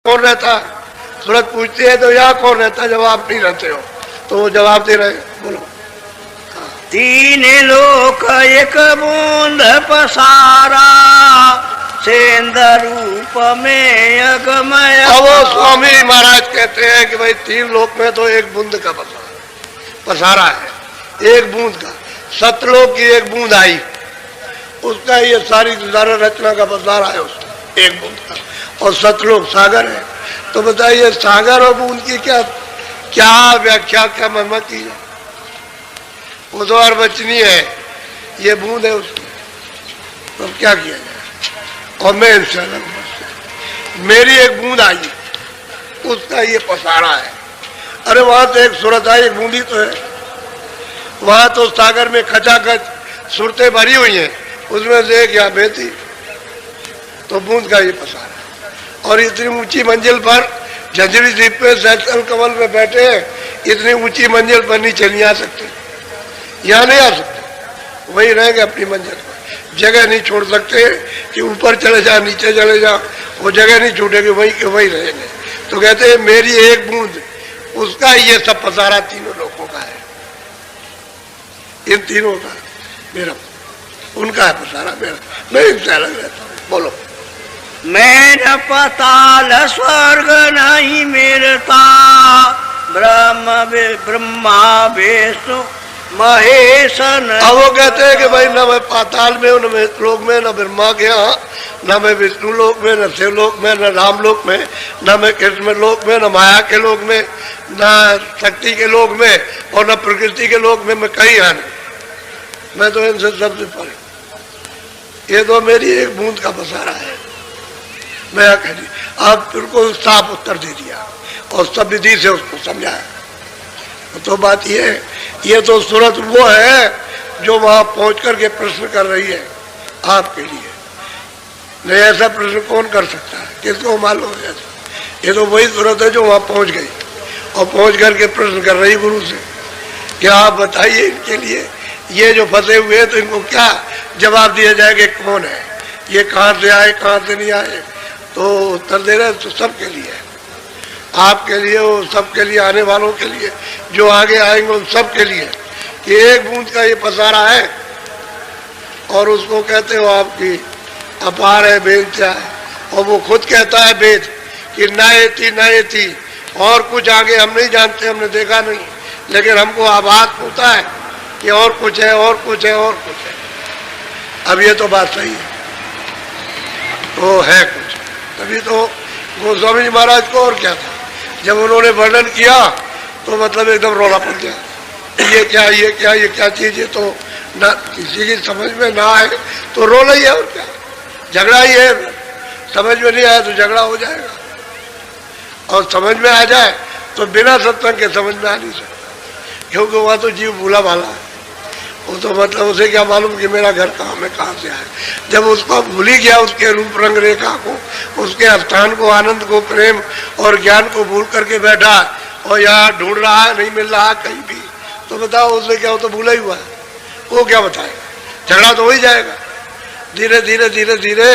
कौन रहता है? सूरत पूछती है तो यहाँ कौन रहता है, जवाब नहीं रहते हो, तो वो जवाब दे रहे। बोलो। तीन लोक एक बूंद पसारा, सेंध रूप में अगमय। अब वो स्वामी महाराज कहते हैं कि भाई तीन लोक में तो एक बूंद का पसारा है, एक बूंद का। सतलोक की एक बूंद आई, उसका ये सारी रचना का पसारा है, उसका एक बूंद का। और सतलोक सागर है। तो बताइए सागर और बूंद की क्या क्या व्याख्या, क्या महिमा की है? वो तो अर्वचनीय है, ये बूंद है उसकी, तो क्या किया जाए? और मैं इनसे अलग, मेरी एक बूंद आई, उसका ये पसारा है। अरे वहां तो एक सूरत आई, एक बूंदी तो है, वहां तो सागर में खचाखच सूरतें भरी हुई हैं, उसमें से एक यहाँ बेहती, तो बूंद का ये पसारा। और इतनी ऊंची मंजिल पर झंझरी द्वीप पे सैकल कमल में बैठे हैं, इतनी ऊंची मंजिल पर नीचे नहीं आ सकते, यहाँ नहीं आ सकते, वही रहेंगे अपनी मंजिल पर। जगह नहीं छोड़ सकते कि ऊपर चले जाओ नीचे चले जाओ, वो जगह नहीं छूटेगी, वही के वही रहेंगे। तो कहते हैं मेरी एक बूंद, उसका ये सब पसारा तीनों लोगों का है, इन तीनों का मेरा, उनका है पसारा मेरा, मैं इनसे अलग रहता हूँ। बोलो। मैं न पाताल स्वर्ग नहीं मिलता, ब्रह्मा विष्णु महेश। अब वो कहते हैं कि भाई न मैं पाताल में हूँ, न मैं लोक में, न ब्रह्मा के यहाँ, न मैं विष्णु लोक में, न शिव लोक में, न राम लोक में, न मैं कृष्ण लोक में, न माया के लोक में, न शक्ति के लोक में, और न प्रकृति के लोक में, मैं कहीं यहाँ नहीं, मैं तो इनसे सबसे परे। ये तो मेरी एक बूंद का पसारा है। मैं कह दी, आप उनको साफ उत्तर दे दिया और सब विधि से उसको समझाया। तो बात ये तो सूरत वो है जो वहां पहुंच करके प्रश्न कर रही है आपके लिए। नहीं ऐसा प्रश्न कौन कर सकता है, किसको मालूम है ऐसा? ये तो वही सूरत है जो वहां पहुंच गई और पहुंच करके प्रश्न कर रही गुरु से कि आप बताइए इनके लिए, ये जो फंसे हुए हैं तो इनको क्या जवाब दिया जाएगा, कौन है ये, कहाँ से आए कहाँ से नहीं आए? तो उत्तर दे रहे तो सबके लिए, आपके लिए, वो सबके लिए, आने वालों के लिए, जो आगे आएंगे उन सबके लिए, कि एक बूंद का ये पसारा है। और उसको कहते हो आपकी अपार है, वेद क्या है? और वो खुद कहता है वेद कि नएति, और कुछ आगे हम नहीं जानते, हमने देखा नहीं, लेकिन हमको आभास होता है कि और कुछ है, और कुछ है, और कुछ है। अब ये तो बात सही है, तो है कुछ। तभी तो गोस्वामी जी महाराज को और क्या था, जब उन्होंने वर्णन किया तो मतलब एकदम रोना पड़ गया, ये क्या, ये क्या, ये क्या चीज है? तो ना किसी की समझ में ना आए तो रोना ही है, और क्या, झगड़ा ही है। समझ में नहीं आया तो झगड़ा हो जाएगा, और समझ में आ जाए तो बिना सत्संग के समझ में आ नहीं सकता, क्योंकि वहाँ तो जीव भूला भाला है। वो तो मतलब उसे क्या मालूम कि मेरा घर कहाँ में कहाँ से आया। जब उसको भूल ही गया, उसके रूप रंग रेखा को, उसके स्थान को, आनंद को, प्रेम और ज्ञान को भूल करके बैठा और यहाँ ढूंढ रहा है, नहीं मिल रहा कहीं भी, तो बताओ उससे क्या, हो तो भूला ही हुआ है, वो क्या बताएगा? झगड़ा तो हो ही जाएगा। धीरे धीरे धीरे धीरे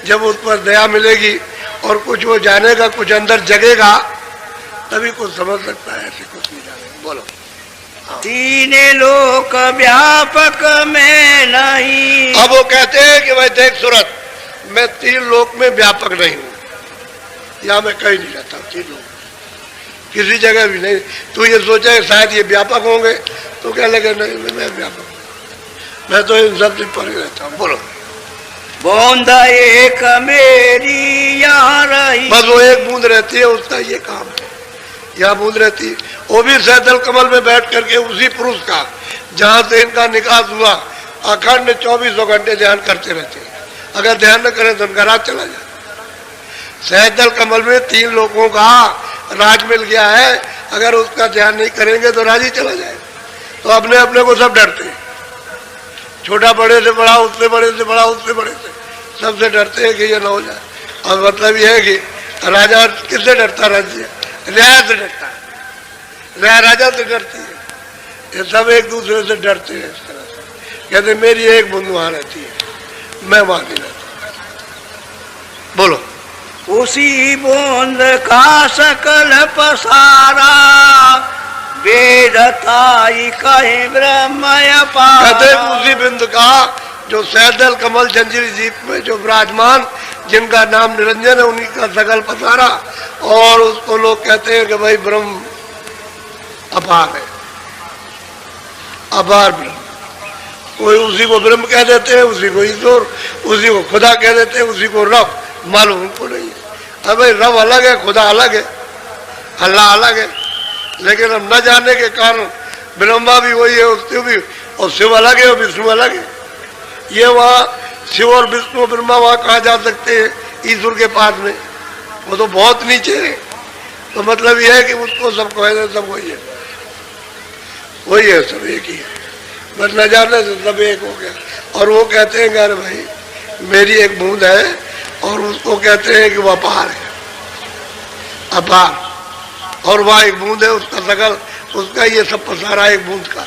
जब उस पर दया मिलेगी और कुछ वो जानेगा, कुछ अंदर जगेगा, तभी कुछ समझ सकता है, ऐसे कुछ नहीं जानेगा। बोलो। तीन लोक व्यापक में नहीं। अब वो कहते हैं कि भाई देख सूरत, मैं तीन लोक में व्यापक नहीं हूं, या मैं कहीं नहीं रहता तीन लोक, किसी जगह भी नहीं। तू ये सोचा है शायद ये व्यापक होंगे, तो क्या लगे नहीं मैं व्यापक, मैं तो इन सबसे परे रहता हूँ। बोलो। बूंद एक मेरी यहाँ रही, बस वो एक बूंद रहती है, उसका ये काम है, यहाँ बूंद रहती है। वो भी सैदल कमल में बैठ करके उसी पुरुष का जहां से इनका निकास हुआ, अखंड 24 घंटे ध्यान करते रहते हैं। अगर ध्यान न करें तो उनका राज चला जाए। सैदल कमल में तीन लोगों का राज मिल गया है, अगर उसका ध्यान नहीं करेंगे तो राज ही चला जाएगा। तो अपने अपने को सब डरते हैं, छोटा बड़े से बड़ा, उससे बड़े से बड़ा, उससे बड़े से, सबसे डरते हैं कि ये ना हो जाए। और मतलब ये है कि राजा किससे डरता? राज्य रियाया से डरता है, रियाया राजा से डरती है, ये सब एक दूसरे से डरते हैं। इस तरह से कहते मेरी एक बूंद वहां रहती है, मैं वहां नहीं रहता। बोलो। उसी बूंद का सकल पसारा, वेदताई कहे ब्रह्म कहते अपारा। उसी बिंद का जो सैदल कमल जंजीर जीप में जो विराजमान, जिनका नाम निरंजन है, उन्हीं का सकल पसारा। और उसको लोग कहते हैं कि भाई ब्रह्म अपार है, अपार ब्रह्म। कोई उसी को ब्रह्म कह देते हैं, उसी को ईश्वर, उसी को खुदा कह देते हैं, उसी को रब। मालूम उनको नहीं है। अब भाई रब अलग है, खुदा अलग है, अल्लाह अलग है, लेकिन हम न जानने के कारण ब्रह्मा भी वही है, उससे भी, और शिव अलग है और विष्णु अलग है। ये वहाँ शिव और विष्णु ब्रह्मा वहाँ कहाँ जा सकते हैं ईश्वर के पास में? वो तो बहुत नीचे है। तो मतलब यह है कि उसको सब कहे, सब वही है, वही है, सब एक ही है, बस न जानने से सब एक हो गया। और वो कहते हैं अरे भाई मेरी एक बूंद है, और उसको कहते हैं कि वो अपार है, अपार। और वह एक बूंद है, उसका सकल, उसका ये सब पसारा एक बूंद का।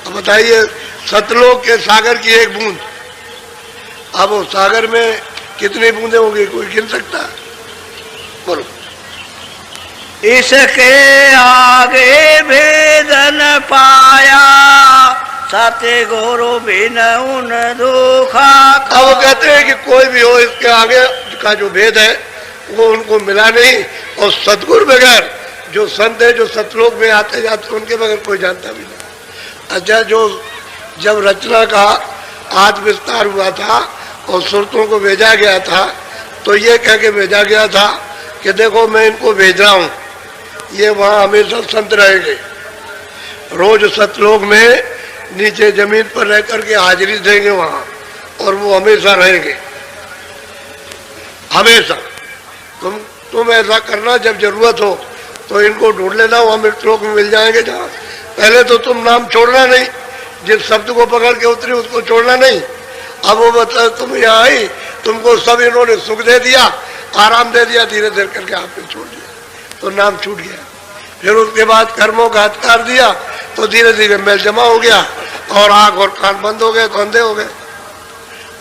अब बताइए सतलोक के सागर की एक बूंद, अब वो सागर में कितनी बूंदे होंगी, कोई गिन सकता है? बोलो। इसके आगे भेद न पाया, साते गुरु बिन उन दुखा। अब वो कहते हैं कि कोई भी हो, इसके आगे का जो भेद है वो उनको मिला नहीं। और सतगुरु बगैर जो संत है, जो सतलोक में आते जाते, उनके बगैर कोई जानता भी नहीं। अच्छा, जो जब रचना का आज विस्तार हुआ था और सुरतों को भेजा गया था, तो ये कह के भेजा गया था कि देखो मैं इनको भेज रहा हूँ, ये वहाँ हमेशा संत रहेंगे, रोज सतलोक में नीचे जमीन पर रह करके हाजिरी देंगे वहाँ, और वो हमेशा रहेंगे, हमेशा। तुम ऐसा करना, जब जरूरत हो तो इनको ढूंढ लेना, वो मृतलोक में मिल जाएंगे। जहाँ पहले तो तुम नाम छोड़ना नहीं, जिस शब्द को पकड़ के उतरी उसको छोड़ना नहीं। अब वो बता तुम यहाँ आई, तुमको सब इन्होंने सुख दे दिया, आराम दे दिया, धीरे धीरे करके आपने छोड़ दिया, तो नाम छूट गया। फिर उसके बाद कर्मों का हत्कार दिया, तो धीरे धीरे मेल जमा हो गया, और आंख और कान बंद हो गए, तो अंधे हो गए।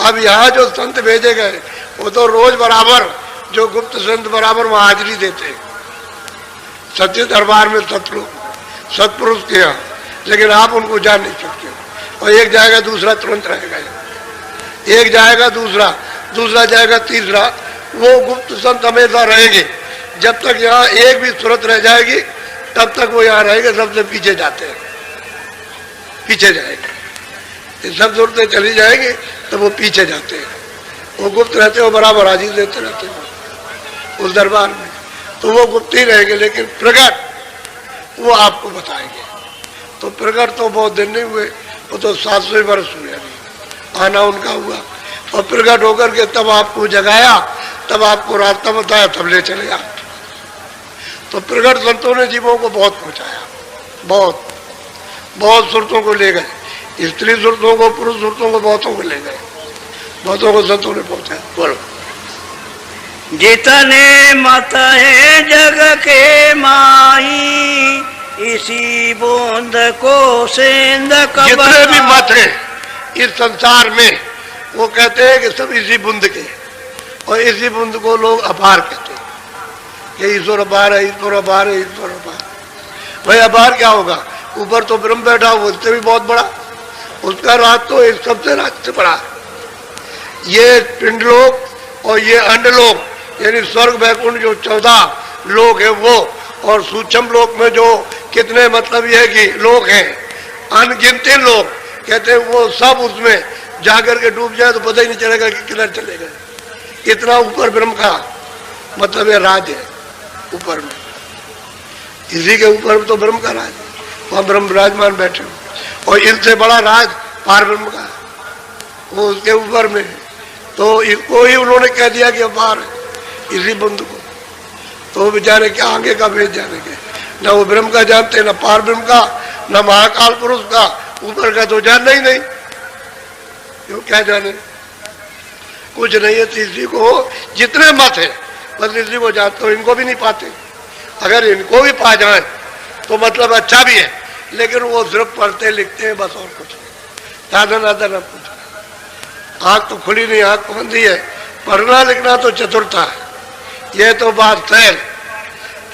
अब यहाँ जो संत भेजे गए, वो तो रोज बराबर, जो गुप्त संत बराबर वहाँ हाजिरी देते, सच्चे दरबार में सतलोक सतपुरुष के यहाँ, लेकिन आप उनको जान नहीं सकते। और एक जाएगा दूसरा तुरंत रहेगा, एक जाएगा दूसरा, दूसरा जाएगा तीसरा। वो गुप्त संत हमेशा रहेंगे, जब तक यहाँ एक भी सूरत रह जाएगी तब तक वो यहाँ रहेंगे। सबसे पीछे जाते हैं, पीछे जाएंगे, सब सूरतें चली जाएंगी तो वो पीछे जाते हैं। वो गुप्त रहते हो, बराबर हाजिर देते रहते हो उस दरबार में, तो वो गुप्त ही रहेंगे। लेकिन प्रकट वो आपको बताएंगे। तो प्रकट तो बहुत दिन नहीं हुए, वो तो 700 वर्ष हुए अभी आना उनका हुआ। और प्रकट होकर के तब आपको जगाया, तब आपको रास्ता बताया, तब ले चले आप। तो प्रकट संतों ने जीवों को बहुत पहुंचाया, बहुत बहुत सुरतों को ले गए, स्त्री सुरतों को, पुरुष सुरतों को, बहुतों को ले गए, बहुतों को संतों ने पहुंचाया। बोलो। जितने मत है जग के माही, इसी बूंद को सेंध कबरा। जितने भी मत हैं इस संसार में, वो कहते हैं कि सब इसी बूंद के, और इसी बूंद को लोग अपार कहते हैं कि ईश्वर अपार है, ईश्वर अपार है, ईश्वर अपार। भाई अपार क्या होगा? ऊपर तो ब्रह्म बैठा हो, उससे भी बहुत बड़ा, उसका राज तो एक सबसे राज से बड़ा। ये पिंडलोक और ये अंडलोक, यानी स्वर्ग वैकुंठ जो 14 लोक है वो, और सूक्ष्म लोक में जो कितने मतलब ये है कि लोक हैं, अनगिनती लोग, कहते हैं वो सब उसमें जाकर के डूब जाए तो पता ही नहीं चलेगा कि किधर चले गए। इतना ऊपर ब्रह्म का मतलब ये राज है ऊपर में, इसी के ऊपर तो ब्रह्म का राज है, वहाँ ब्रह्म विराजमान बैठे हो। और इनसे बड़ा राज पार ब्रह्म का, वो उसके ऊपर में। तो इसको ही उन्होंने कह दिया कि अपार है, इसी बंधु को। तो बेचारे क्या आगे का भेज जाने के, न वो ब्रह्म का जानते, न पार ब्रह्म का, न महाकाल पुरुष का, ऊपर का तो जानना ही नहीं, क्यों क्या जाने, कुछ नहीं है। तीसरी को जितने मत है बस इसी को जानते हो, इनको भी नहीं पाते। अगर इनको भी पा जाए तो मतलब अच्छा भी है, लेकिन वो सिर्फ पढ़ते लिखते हैं बस, और कुछ नहीं, ज्यादा ज्यादा न कुछ। आँख तो खुली नहीं, आँख तो बंदी है। पढ़ना लिखना तो चतुरता है, ये तो बात है।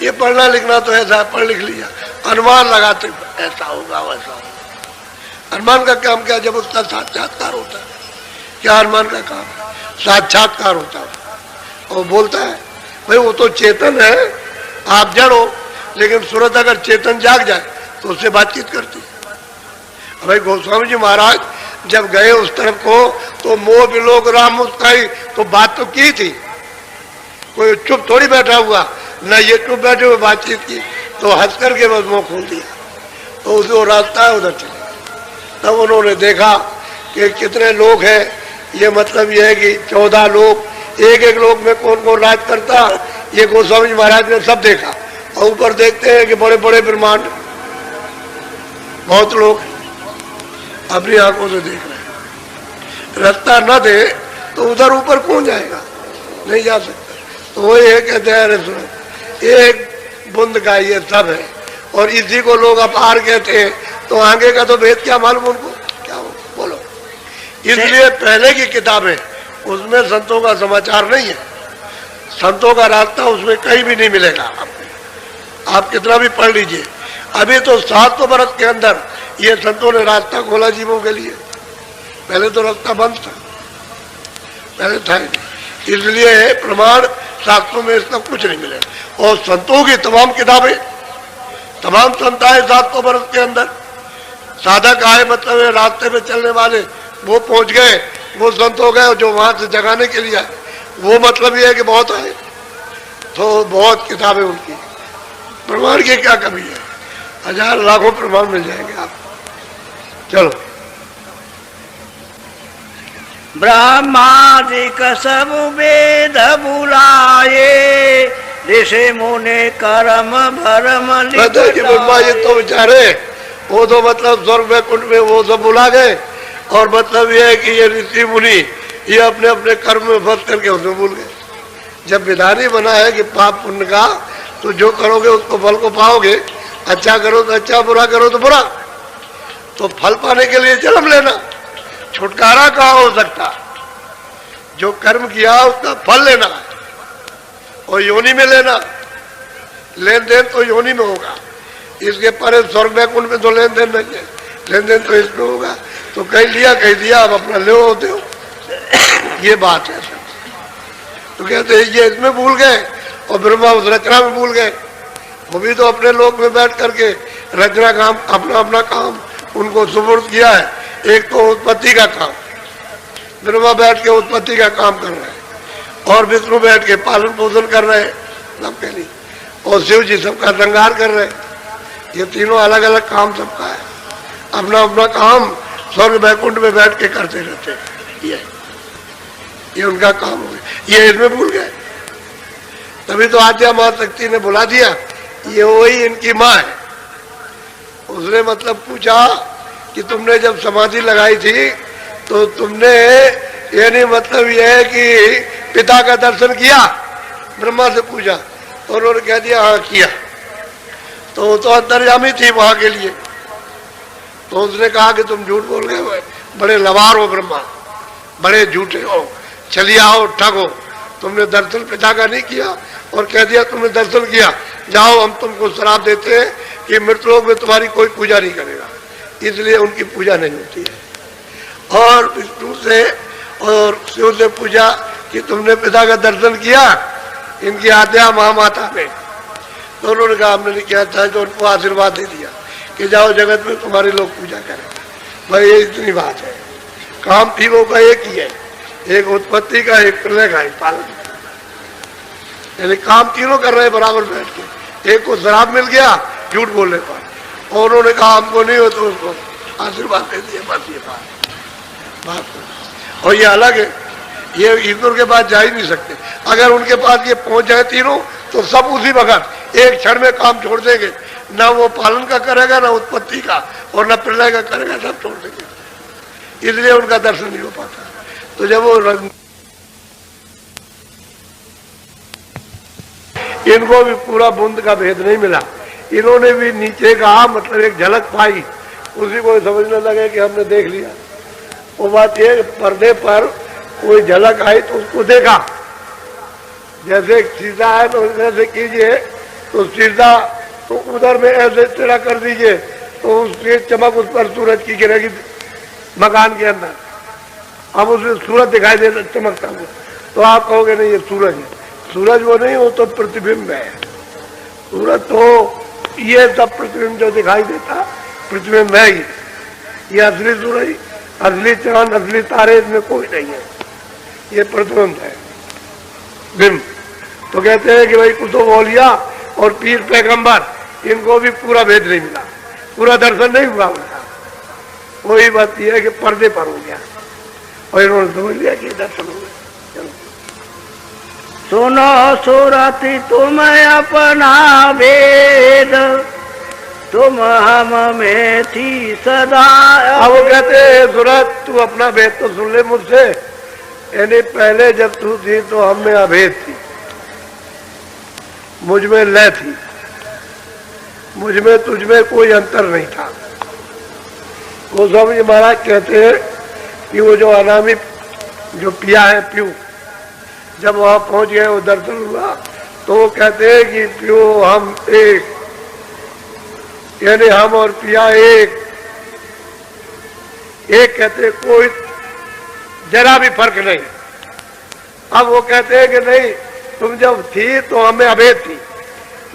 ये पढ़ना लिखना तो ऐसा पढ़ लिख लिया, अनुमान लगाते ऐसा होगा वैसा होगा। अनुमान का काम क्या, जब उसका साक्षात्कार होता है। क्या अनुमान का काम? साक्षात्कार होता है। और बोलता है भाई वो तो चेतन है, आप जड़ हो, लेकिन सूरत अगर चेतन जाग जाए तो उससे बातचीत करती है। भाई गोस्वामी जी महाराज जब गए उस तरफ को तो मोह विलोक राम मुस्काई, तो बात तो की थी, कोई चुप थोड़ी बैठा हुआ, न ये चुप बैठे हुए बातचीत की, तो हंस करके बस मुंह खोल दिया, तो जो रास्ता है उधर चले। तब उन्होंने देखा कि कितने लोग हैं, ये मतलब ये है कि 14 लोग, एक एक लोग में कौन कौन राज करता, ये गोस्वामी जी महाराज ने सब देखा। और ऊपर देखते हैं कि बड़े बड़े ब्रह्मांड, बहुत लोग अपनी आंखों से देख रहे हैं। रास्ता न दे तो उधर ऊपर कौन जाएगा, नहीं जा सकता। तो वही है, कहते हैं अरे सुनो, एक बूंद का ये सब है, और इसी को लोग अपार कहते हैं, तो आगे का तो भेद क्या मालूम उनको, क्या हो बोलो। इसलिए पहले की किताबें उसमें संतों का समाचार नहीं है, संतों का रास्ता उसमें कहीं भी नहीं मिलेगा आपको। आप कितना भी पढ़ लीजिए, अभी तो 700 वर्ष के अंदर ये संतों ने रास्ता खोला जीवों के लिए। पहले तो रास्ता बंद था, पहले था ही नहीं। इसलिए प्रमाण शास्त्रों में इसका कुछ नहीं मिलेगा। और संतों की तमाम किताबें, तमाम संत आए 700 वर्ष के अंदर, साधक आए मतलब रास्ते में चलने वाले, वो पहुंच गए, वो संत हो गए, जो वहां से जगाने के लिए आए, वो मतलब ये है कि बहुत आए। तो बहुत किताबें उनकी, प्रमाण की क्या कमी है, हजार लाखों प्रमाण मिल जाएंगे आपको। चलो, ब्रह्मादिक सब वेद बुलाए, ऋषि मुनि कर्म भरम ब्रह्मा जी तो बेचारे, वो तो मतलब स्वर्ग वैकुंठ में वो सब बुला गए, और मतलब ये है कि ये ऋषि मुनि ये अपने अपने कर्म में फंस करके उसमें भूल गए। जब विधान ही बना है कि पाप पुण्य का, तो जो करोगे उसको फल को पाओगे, अच्छा करो तो अच्छा, बुरा करो तो बुरा। तो फल पाने के लिए जन्म लेना, छुटकारा कहाँ हो सकता। जो कर्म किया उसका फल लेना और योनि में लेना, लेन देन तो योनि में होगा। इसके परे स्वर्ग वैकुंठ में तो लेन देन नहीं है, लेन देन तो इसमें होगा। तो कहीं लिया कहीं दिया, अब अपना ले होते हो, ये बात है। तो कहते हैं ये इसमें भूल गए, और ब्रह्मा उस रचना में भूल गए। वो भी तो अपने लोक में बैठ करके रचना काम, अपना अपना काम उनको सुपुर्द किया है। एक तो उत्पत्ति का काम, ब्रह्मा बैठ के उत्पत्ति का काम कर रहे हैं, और विष्णु बैठ के पालन पोषण कर रहे हैं सबके लिए, और शिव जी सबका श्रृंगार कर रहे हैं। ये तीनों अलग अलग काम सबका है, अपना अपना काम स्वर्ग वैकुंठ में बैठ के करते रहते हैं। ये उनका काम हो गया, ये इसमें भूल गए। तभी तो आद्या महाशक्ति ने बुला दिया, ये वही इनकी माँ है। उसने मतलब पूछा कि तुमने जब समाधि लगाई थी तो तुमने, यानी मतलब यह है कि पिता का दर्शन किया? ब्रह्मा से पूछा, और उन्होंने कह दिया हाँ किया। तो अंतर्यामी थी वहां के लिए। तो उसने कहा कि तुम झूठ बोल गए, बड़े लवार हो ब्रह्मा, बड़े झूठे हो, चलिए आओ ठगो, तुमने दर्शन पिता का नहीं किया, और कह दिया तुमने दर्शन किया, जाओ हम तुमको श्राप देते हैं कि मृतलोक में तुम्हारी कोई पूजा नहीं करेगा। इसलिए उनकी पूजा नहीं होती है। और विष्णु से और शिव से पूछा कि तुमने पिता का दर्शन किया? इनकी आद्या महामाता ने। तो उन्होंने कहा हमने नहीं किया था। तो उनको आशीर्वाद दे दिया कि जाओ जगत में तुम्हारे लोग पूजा करें। भाई ये इतनी बात है। काम तीनों का एक ही है, एक उत्पत्ति का, एक प्रलय का, एक पालन का। यानी काम तीनों कर रहे बराबर बैठ के। एक को शराब मिल गया झूठ बोलने पर, और उन्होंने कहा हमको नहीं हो, तो उसको आशीर्वाद दे दिया। बस ये बात। और ये अलग है, ये ईश्वर के पास जा ही नहीं सकते। अगर उनके पास ये पहुंच जाए तीनों, तो सब उसी वक्त एक क्षण में काम छोड़ देंगे। ना वो पालन का करेगा, ना उत्पत्ति का, और ना प्रलय का करेगा, सब छोड़ देंगे। इसलिए उनका दर्शन नहीं हो पाता। तो जब वो इनको भी पूरा बूंद का भेद नहीं मिला, इन्होंने भी नीचे का मतलब एक झलक पाई, उसी को समझने लगे कि हमने देख लिया। वो बात ये, पर्दे पर कोई झलक आई तो उसको देखा, जैसे एक सीधा है तो ऐसे कीजिए तो सीधा, तो उधर में ऐसे टेढ़ा कर दीजिए तो उसकी चमक उस पर सूरज की गिरेगी मकान के अंदर। अब उसमें सूरज दिखाई दे चमकता हुआ तो आप कहोगे नहीं ये सूरज है। सूरज वो नहीं, वो तो प्रतिबिंब है। सूरज तो ये सब प्रतिबिंब जो दिखाई देता प्रतिबिंब है ये असली सूरज, असली चांद, असली तारे इसमें कोई नहीं है, ये प्रतिबिंब है, बिंब। तो कहते हैं कि भाई कुतुब औलिया और पीर पैगंबर इनको भी पूरा भेद नहीं मिला, पूरा दर्शन नहीं हुआ उनका। वही बात यह है कि पर्दे पर हो गया और इन्होंने समझ लिया कि दर्शन हो गया। सुनो सुरति तुम अपना भेद, तुम हम में थी सदा। अब वो कहते हैं सूरत तू अपना भेद तो सुन ले मुझसे, यानी पहले जब तू थी तो हम में अभेद थी, मुझ में लय थी, मुझ में तुझ में कोई अंतर नहीं था। वो स्वामी जी महाराज कहते हैं कि वो जो अनामी जो पिया है प्यू, जब वहां पहुंच गए वो दर्शन हुआ तो वो कहते हैं कि प्यू हम एक, यानी हम और पिया एक कहते कोई जरा भी फर्क नहीं। अब वो कहते हैं कि नहीं तुम जब थी तो हमें अभेद थी,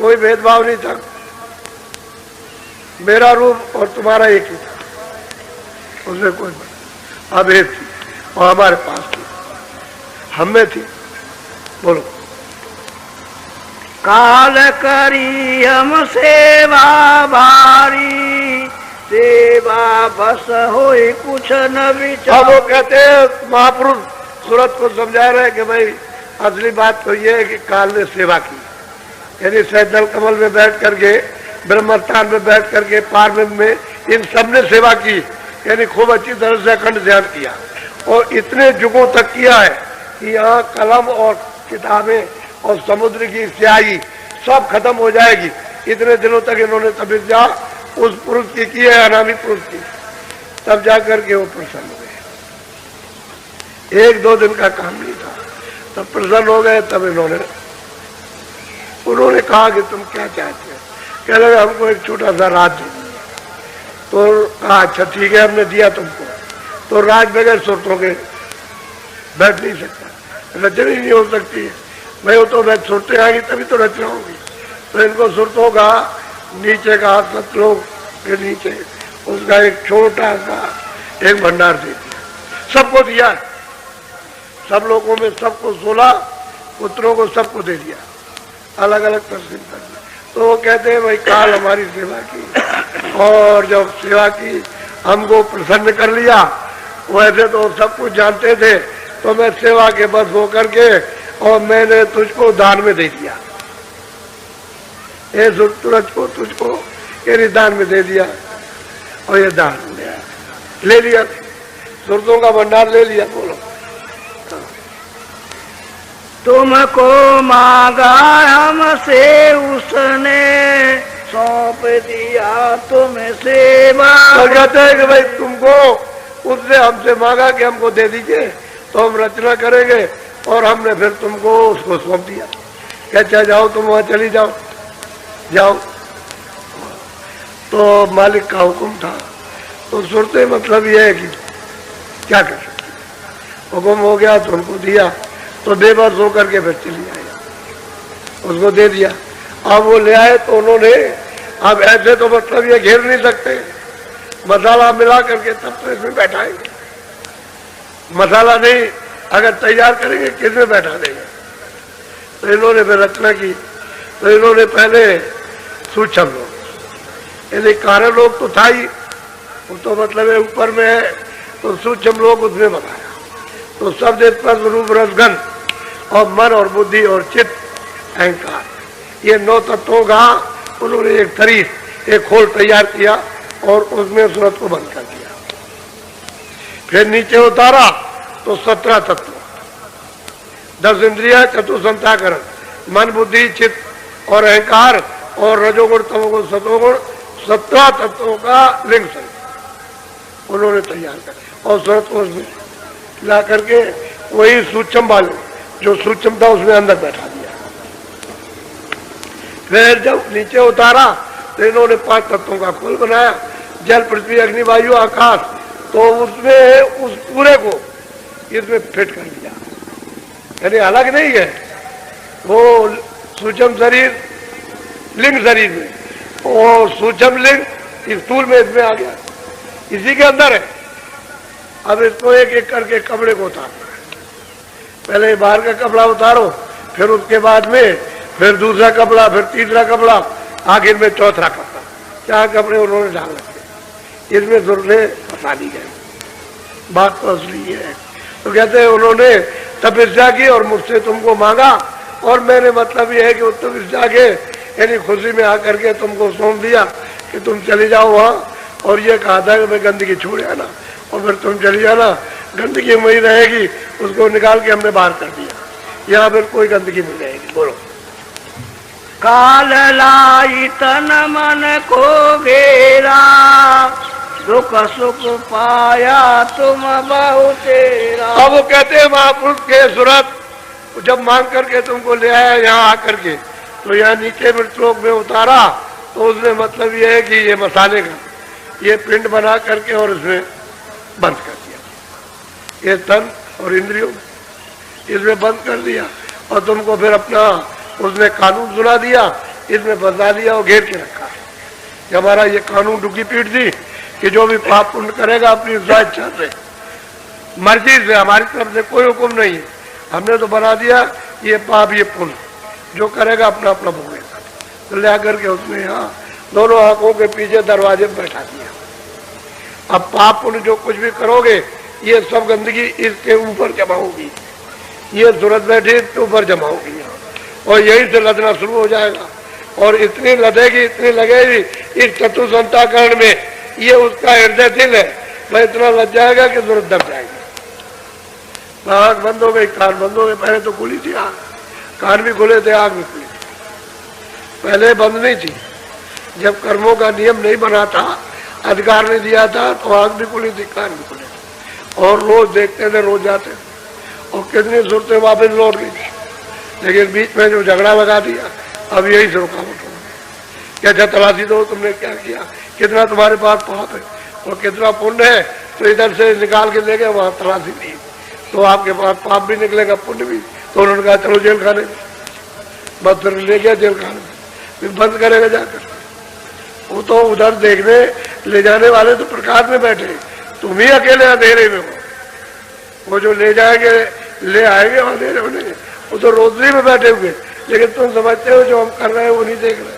कोई भेदभाव नहीं था, मेरा रूप और तुम्हारा एक ही था, उसमें कोई अभेद थी और हमारे पास थी, हम में थी। बोलो काल करी हम सेवा भारी, सेवा बस होई कुछ न विचार। अब वो कहते हैं महापुरुष सूरत को समझा रहे हैं कि भाई असली बात तो ये है कि काल ने सेवा की, यानी सैदल कमल में बैठ करके, ब्रह्मस्थान में बैठ करके, पार्वती में, इन सब ने सेवा की, यानी खूब अच्छी तरह से अखंड ध्यान किया और इतने युगों तक किया है कि यहाँ कलम और किताबें और समुद्र की स्याही सब खत्म हो जाएगी। इतने दिनों तक इन्होंने तपस्या उस पुरुष की है, अनामी पुरुष की, तब जाकर के वो प्रसन्न हुए। एक दो दिन का काम नहीं था, तब प्रसन्न हो गए। तब उन्होंने कहा कि तुम क्या चाहते हो? कह लगे हमको एक छोटा सा राज दे। तो कहा अच्छा ठीक है हमने दिया तुमको। तो राज बगैर सुरतों के बैठ नहीं सकता, रचना ही नहीं हो सकती है भाई, वो तो बैठ सुरते आएगी तभी तो रचना होगी। तो इनको सुरतों का नीचे का सतलोक के नीचे उसका एक छोटा सा एक भंडार दे दिया, सबको दिया, सब लोगों में सबको 16 पुत्रों को सबको दे दिया, अलग अलग तस्वीर कर दिया। तो वो कहते हैं भाई काल हमारी सेवा की और जब सेवा की हमको प्रसन्न कर लिया, वैसे तो सब कुछ जानते थे, तो मैं सेवा के बस होकर के और मैंने तुझको दान में दे दिया, ये सूरज को तुझको ये दान में दे दिया और ये दान ले लिया, सुरतों का भंडार ले लिया। बोलो तुमको मांगा हमसे उसने, सौंप दिया तुम्हें सेवा। तो कहते हैं कि भाई तुमको उसने हमसे मांगा कि हमको दे दीजिए तो हम रचना करेंगे, और हमने फिर तुमको उसको सौंप दिया। क्या चाहे जाओ तुम वहां चली जाओ, जाओ। तो मालिक का हुक्म था, तो सुरते मतलब यह है कि क्या कर सकते, हुक्म हो गया तो उनको दिया, तो बेबस होकर के फिर चली आया, उसको दे दिया। अब वो ले आए तो उन्होंने, अब ऐसे तो मतलब ये घेर नहीं सकते, मसाला मिला करके तब तो इसमें बैठाएंगे, मसाला नहीं अगर तैयार करेंगे किसमें बैठा देंगे। तो इन्होंने फिर रचना की, तो इन्होंने पहले सूक्ष्म लोग, यदि कारण लोग तो था ही, वो तो मतलब है ऊपर में है, तो सूक्ष्म लोग उसमें बनाया। तो शब्द स्पर्श रूप रसगन और मन और बुद्धि और चित्त अहंकार, ये 9 तत्वों का उन्होंने एक थरी, एक खोल तैयार किया और उसमें सूरत को बंद कर दिया। फिर नीचे उतारा तो 17 तत्व, 10 इंद्रिया, चतुसंताकरण, मन बुद्धि चित्त और अहंकार और रजोगुण तमोगुण सतोगुण, 17 तत्वों का लिंग संग उन्होंने तैयार कर और सूरत को उसमें ला करके वही सूक्ष्म वाले जो सूक्ष्म था उसमें अंदर बैठा दिया। फिर जब नीचे उतारा तो इन्होंने 5 तत्वों का कुल बनाया, जल पृथ्वी अग्नि वायु आकाश, तो उसमें उस पूरे को इसमें फिट कर दिया, यानी अलग नहीं है वो सूक्ष्म शरीर लिंग शरीर में, और सूक्ष्म लिंग स्थूल में इसमें आ गया, इसी के अंदर है। अब इसको एक एक करके कपड़े को उतारना है। पहले बाहर का कपड़ा उतारो, फिर उसके बाद में फिर दूसरा कपड़ा, फिर तीसरा कपड़ा, आखिर में चौथा कपड़ा। 4 कपड़े उन्होंने डाल रखे, इसमें जुर्फे फंसा दी गई। बात तो असली है। तो कहते हैं उन्होंने तपस्या की और मुझसे तुमको मांगा, और मैंने मतलब ये है कि तपस्या के यानी खुशी में आकर के तुमको सौंप दिया कि तुम चले जाओ वहां, और ये कहा था कि मैं गंदगी छोड़ आना, और फिर तुम चली जाना, गंदगी वही रहेगी, उसको निकाल के हमने बाहर कर दिया, यहाँ फिर कोई गंदगी नहीं रहेगी। बोलो। काल लाई तन मन को घेरा, दुख सुख पाया तुम बहु तेरा। अब वो कहते हैं महापुरुष के सूरत जब मांग करके तुमको ले आया यहाँ आकर के, तो यहाँ नीचे मृतलोक में उतारा, तो उसने मतलब ये है कि ये मसाले का ये पिंड बना करके और उसमें बंद कर दिया, ये तन और इंद्रियों इसमें बंद कर दिया, और तुमको फिर अपना उसने कानून सुना दिया, इसमें बंधा दिया और घेर के रखा है। कि हमारा ये कानून डुकी पीट दी कि जो भी पाप पुण्य करेगा अपनी इच्छा से, मर्जी से, हमारी तरफ से कोई हुक्म नहीं है, हमने तो बना दिया ये पाप ये पुण्य, जो करेगा अपना अपना भोगेगा। तो ले आकर के उसने यहाँ दोनों आंखों के पीछे दरवाजे में बैठा दिया। अब पाप पुण्य जो कुछ भी करोगे ये सब गंदगी इसके ऊपर जमा होगी, ये सूरत बैठी इसके ऊपर जमा होगी यहाँ, और यही से लदना शुरू हो जाएगा, और इतनी लदेगी इतनी लगेगी इस चतुसंताकरण में, ये उसका हृदय दिल है, वह इतना लग जाएगा कि सूरत दब जाएगी। आँख बंद हो गई, कान बंद हो गए, पहले तो खुली थी आँख, कान भी खुले थे, आँख भी खुली थी, पहले बंद नहीं थी। जब कर्मों का नियम नहीं बना था, अधिकार नहीं दिया था, तो आँख भी खुली थी, कान भी खुले थे, और रोज देखते थे, रोज जाते थे, और कितनी सूरतें वापस लौट गई। लेकिन बीच में जो झगड़ा लगा दिया, अब यही से रुकावट हो गई। क्या तलाशी दो तुमने क्या किया, कितना तुम्हारे पास पाप है और कितना पुण्य है, तो इधर से निकाल के ले गए, वहां तलाशी नहीं, तो आपके पास पाप भी निकलेगा पुण्य भी। तो उन्होंने कहा चलो जेल खाने में, बस फिर ले गया जेल खाने में, फिर बंद करेगा जाकर। वो तो उधर देखने ले जाने वाले तो प्रकाश में बैठे, तुम ही अकेले अंधेरे में हो, वो जो ले जाएंगे ले आएंगे वहां अंधेरे में नहीं, वो तो रोशनी में बैठे हुए, लेकिन तुम समझते हो जो हम कर रहे हैं वो नहीं देख रहे।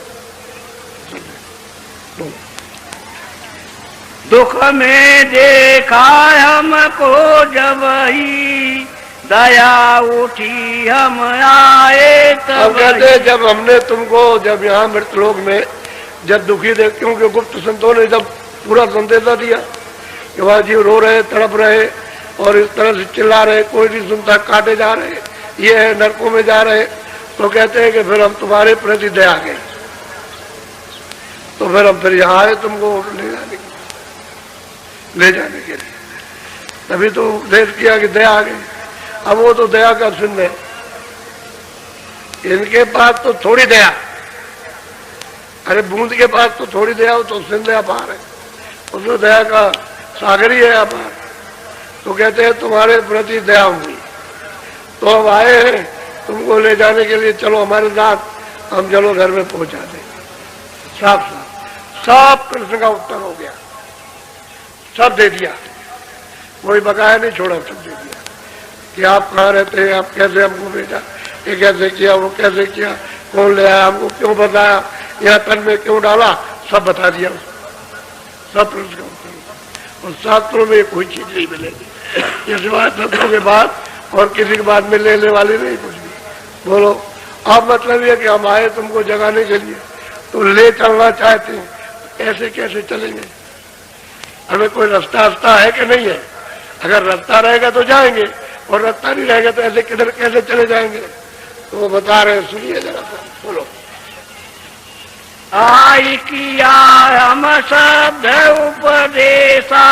दुख में देखा हमको जब ही दया उठी हम आए तब। कहते जब हमने तुमको जब यहाँ मृतलोक में जब दुखी देख, क्योंकि गुप्त संतों ने जब पूरा संदेशा दिया कि वह जीव रो रहे तड़प रहे और इस तरह से चिल्ला रहे, कोई नहीं सुनता, काटे जा रहे, ये है नरकों में जा रहे, तो कहते हैं कि फिर हम तुम्हारे प्रति दया गए, तो फिर हम फिर यहाँ आए तुमको ले जाने के लिए, तभी तो उपदेश किया कि दया आ गई। अब वो तो दया का सिंध है, इनके पास तो थोड़ी दया, अरे बूंद के पास तो थोड़ी दया हो, तो सिंध अपार है, उसमें दया का सागर ही है अपार। तो कहते हैं तुम्हारे प्रति दया हुई, तो अब आए हैं तुमको ले जाने के लिए, चलो हमारे साथ, हम चलो घर में पहुंचा देंगे। साफ साफ सब प्रश्न का उत्तर हो गया, सब दे दिया, कोई बकाया नहीं छोड़ा, सब दे दिया कि आप कहाँ रहते हैं, आप कैसे हमको भेजा, ये कैसे किया, वो कैसे किया, कौन ले आया, हमको क्यों बताया, यहाँ तन में क्यों डाला, सब बता दिया, सब प्रश्न का उत्तर। और शास्त्रों में कोई चीज नहीं मिलेगी, ये सिवाय शास्त्रों के बाद और किसी के बाद में लेने वाली नहीं कुछ भी। बोलो अब मतलब ये कि हम आए तुमको जगाने के लिए, तो ले चलना चाहते हैं, ऐसे कैसे चलेंगे, हमें कोई रास्ता रास्ता है कि नहीं है, अगर रास्ता रहेगा तो जाएंगे, और रास्ता नहीं रहेगा तो ऐसे किधर कैसे चले जाएंगे। तो वो बता रहे, सुनिए जरा सा, बोलो। आई किया हम शब्द उपदेशा,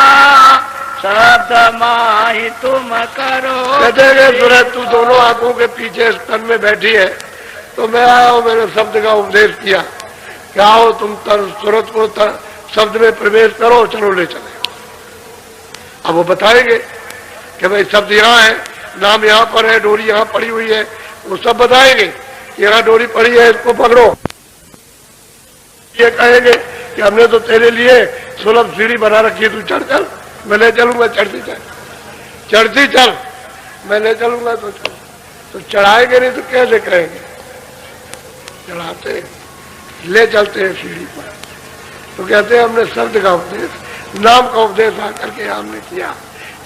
शब्द माही तुम करो। कहते हैं सूरज तू दोनों आंखों के पीछे स्तन में बैठी है, तो मैं आया हूं, मैंने शब्द का उपदेश किया क्या हो तुम सूरज को शब्द में प्रवेश करो, चलो ले चले। अब वो बताएंगे कि भाई शब्द यहाँ है, नाम यहाँ पर है, डोरी यहाँ पड़ी हुई है, वो सब बताएंगे यहाँ डोरी पड़ी है, इसको पकड़ो। ये कहेंगे कि हमने तो तेरे लिए सुलभ सीढ़ी बना रखी है, तू चढ़ चल, मैं ले चलूंगा, चढ़ती चल, चढ़ती चल, मैं ले चलूंगा, तो चल। तो चढ़ाएंगे नहीं तो कैसे कहेंगे, चढ़ाते ले चलते हैं सीढ़ी पर। तो कहते हैं हमने शब्द का उपदेश, नाम का उपदेश आकर के हमने किया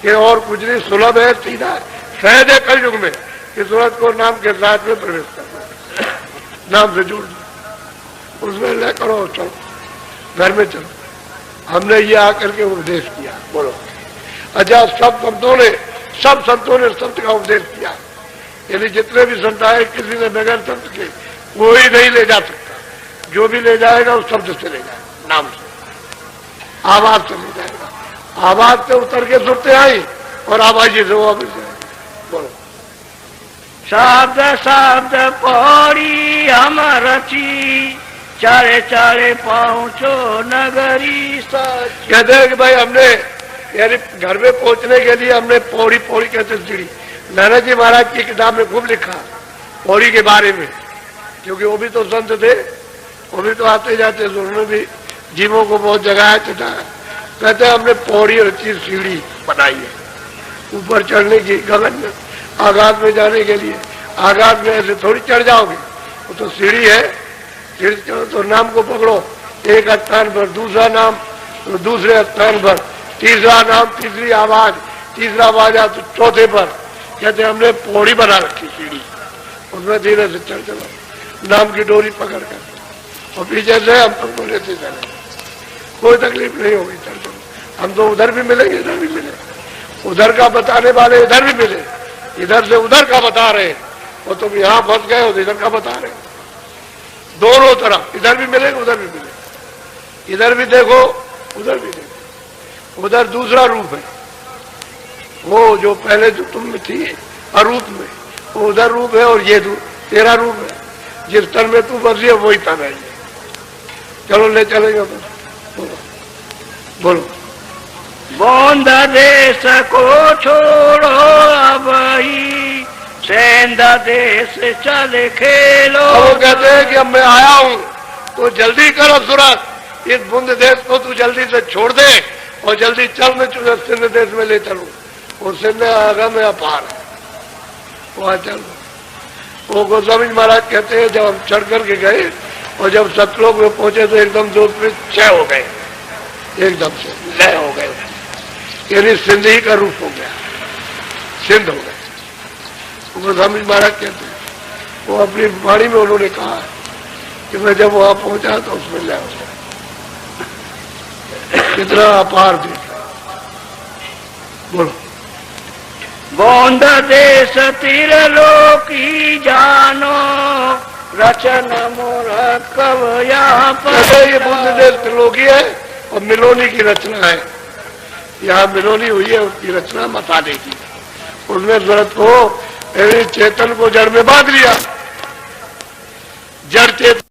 कि और कुछ नहीं, सुलभ है, सीधा है, सहज है कल युग में कि सूरज को नाम के साथ में प्रवेश करना, नाम से जोड़ दो, उसमें ले करो, चलो घर में चलो। हमने ये आकर के उपदेश किया। बोलो अच्छा, सब संतों ने शब्द का उपदेश किया, यानी जितने भी संत आए किसी ने बगैर शब्द के कोई नहीं ले जा सकता, जो भी ले जाएगा उस शब्द से ले जाएगा, नाम से, आवाज से ले जाएगा, आवाज से उतर के सुनते आई और आवाज से वो अभी बोलो शब्द शब्द पौड़ी हम रची, चारे चारे पहुंचो नगरी सच। कहते हैं कि भाई हमने यानी घर में पहुंचने के लिए हमने पौड़ी पौड़ी कहते सीढ़ी, नारायण जी महाराज की किताब में खूब लिखा पौड़ी के बारे में, क्योंकि वो भी तो संत थे, वो भी तो आते जाते, उन्होंने भी जीवों को बहुत जगाया चढ़ाया। कहते हैं हमने पौड़ी रची, सीढ़ी बनाई है ऊपर चढ़ने की, गगन में आकाश में जाने के लिए। आकाश में ऐसे थोड़ी चढ़ जाओगे, वो तो सीढ़ी है, सीढ़ी चढ़ो तो नाम को पकड़ो, एक स्थान पर दूसरा नाम, तो दूसरे स्थान पर तीसरा नाम, तीसरी आवाज, तीसरा बाजा तो चौथे पर। कहते हमने पौड़ी बना रखी सीढ़ी, उसमें धीरे से चढ़ चलो, नाम की डोरी पकड़ कर, और पीछे से हम तुमको लेते चले, कोई तकलीफ नहीं होगी, चल चलो। हम तो उधर भी मिलेंगे, इधर भी मिले, उधर का बताने वाले इधर भी मिले, इधर से उधर का बता रहे, और तुम यहाँ फंस गए हो इधर का बता रहे, दोनों तरफ इधर भी मिलेंगे, उधर भी मिलेंगे, इधर भी देखो, उधर भी देखो। उधर दूसरा रूप है, वो जो पहले जो तुम में थी अरूप में, वो उधर रूप है, और ये तेरा रूप है, जिस तन में तू बसी है वही तन है। चलो ले चलेंगे, बोलो बोलो बोंद देश को छोड़ो अब ही, सेंध देश चले खेलो। वो कहते हैं कि अब मैं आया हूं तो जल्दी करो सूरज, इस बुंद देश को तू जल्दी से छोड़ दे और जल्दी चल, मैं तुझे सिंध देश में ले चलूं। वो सिंध आगा में अपार है, वहां चल। वो गोस्वामी महाराज कहते हैं जब हम चढ़ करके गए और जब सतलोक में पहुंचे तो एकदम दो में क्षय हो गए, एकदम से लय हो गए, यानी सिंध ही का रूप हो गया, सिंध हो गए। गोस्वामी महाराज कहते हैं, वो अपनी वाणी में उन्होंने कहा कि मैं जब वहां पहुंचा तो उसमें लय हो गया, कितना अपार देश। बोलो बोंद देश तिरलोकी जानो, रचन मोर कव यहाँ पर। ये बुद्ध देश त्रिलोकी है और मिलोनी की रचना है, यहाँ मिलोनी हुई है, उसकी रचना मसाले की। उसमें जरूरत को चेतन को जड़ में बांध लिया, जड़ चेतन